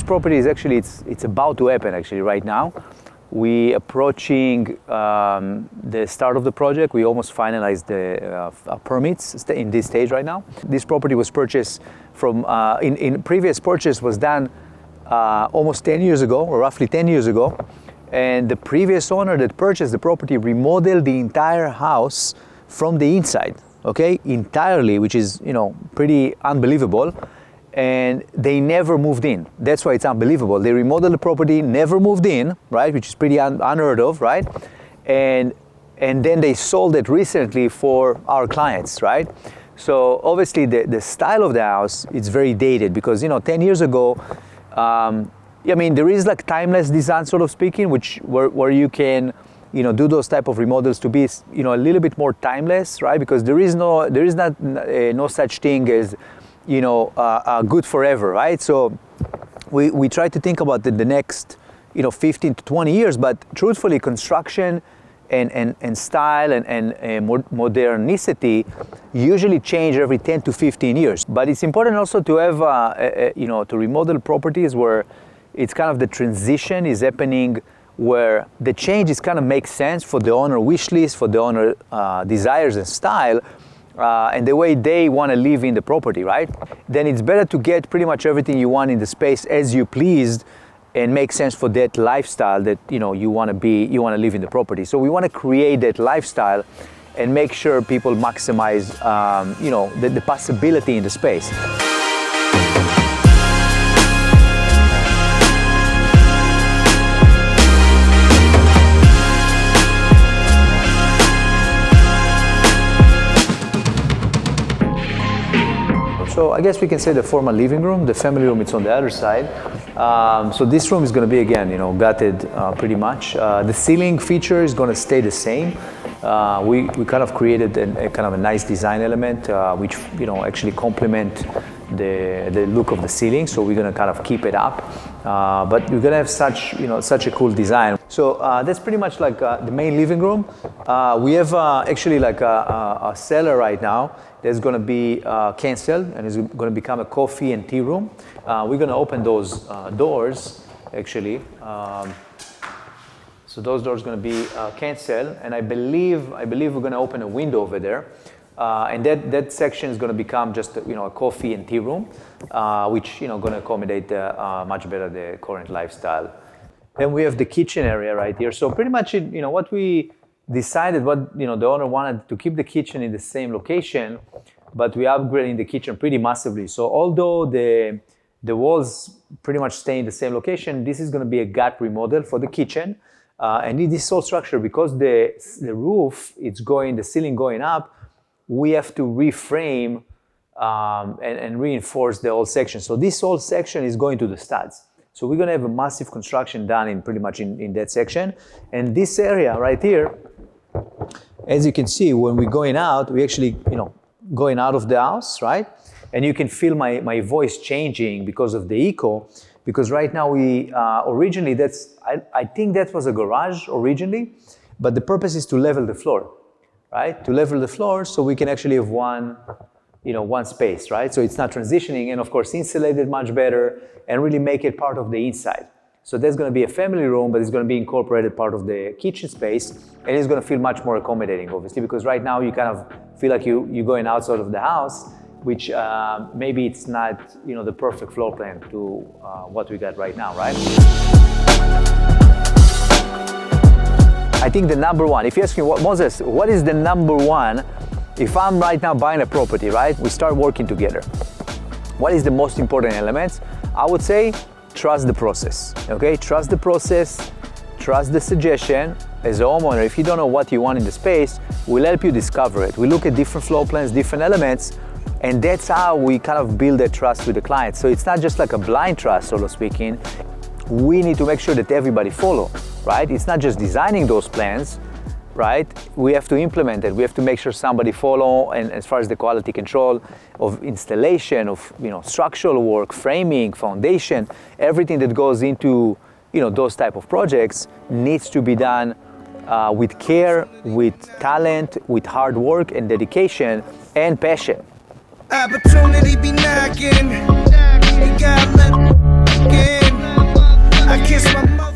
property is actually, it's about to happen actually right now. We approaching the start of the project. We almost finalized the permits in this stage right now. This property was purchased from, in previous purchase was done almost 10 years ago, or roughly 10 years ago. And the previous owner that purchased the property remodeled the entire house from the inside, okay, entirely, which is, you know, pretty unbelievable. And they never moved in. That's why it's unbelievable. They remodeled the property, never moved in, right, which is pretty unheard of, right? And then they sold it recently for our clients, right? So obviously the style of the house is very dated because, you know, 10 years ago, I mean, there is like timeless design, sort of speaking, where you can, you know, do those type of remodels to be, you know, a little bit more timeless, right? Because there is not no such thing as, you know, good forever, right? So we try to think about the next, you know, 15 to 20 years, but truthfully, construction and style and modernicity usually change every 10 to 15 years. But it's important also to have, you know, to remodel properties where it's kind of the transition is happening, where the changes kind of make sense for the owner wish list, for the owner desires and style, and the way they want to live in the property, right? Then it's better to get pretty much everything you want in the space as you pleased and make sense for that lifestyle that, you know, you want to live in the property. So we want to create that lifestyle and make sure people maximize, you know, the possibility in the space. So I guess we can say the formal living room, the family room, it's on the other side. So this room is going to be, again, you know, gutted pretty much. The ceiling feature is going to stay the same. We kind of created a kind of a nice design element, which, you know, actually complement the look of the ceiling. So we're going to kind of keep it up. But we're going to have such, you know, such a cool design. So that's pretty much like the main living room. We have actually like a cellar right now that's going to be canceled and is going to become a coffee and tea room. We're going to open those doors actually. So those doors are going to be canceled, and I believe we're going to open a window over there, and that section is going to become just, you know, a coffee and tea room, which, you know, going to accommodate much better the current lifestyle. Then we have the kitchen area right here. So pretty much, you know, what we decided, what, you know, the owner wanted to keep the kitchen in the same location, but we upgrading the kitchen pretty massively. So although the walls pretty much stay in the same location, this is going to be a gut remodel for the kitchen. And in this whole structure, because the roof, the ceiling going up, we have to reframe and reinforce the whole section. So this whole section is going to the studs. So we're going to have a massive construction done in pretty much in that section. And this area right here, as you can see, when we're going out, we actually, you know, going out of the house, right? And you can feel my voice changing because of the echo. Because right now we, originally I think that was a garage originally, but the purpose is to level the floor, right? To level the floor so we can actually have one space, right? So it's not transitioning, and of course insulated much better and really make it part of the inside. So there's going to be a family room, but it's going to be incorporated part of the kitchen space, and it's going to feel much more accommodating, obviously, because right now you kind of feel like you're going outside of the house, which maybe it's not, you know, the perfect floor plan to what we got right now, right? I think the number one, if you ask me, Moses, what is the number one, if I'm right now buying a property, right? We start working together. What is the most important elements? I would say trust the process, okay? Trust the process, trust the suggestion. As a homeowner, if you don't know what you want in the space, we'll help you discover it. We look at different floor plans, different elements, and that's how we kind of build that trust with the client. So it's not just like a blind trust, so to speaking. We need to make sure that everybody follow, right? It's not just designing those plans, right? We have to implement it. We have to make sure somebody follow, and as far as the quality control of installation, of, you know, structural work, framing, foundation, everything that goes into, you know, those type of projects needs to be done with care, with talent, with hard work and dedication and passion. Opportunity be knocking. You gotta let in. I kiss my mother.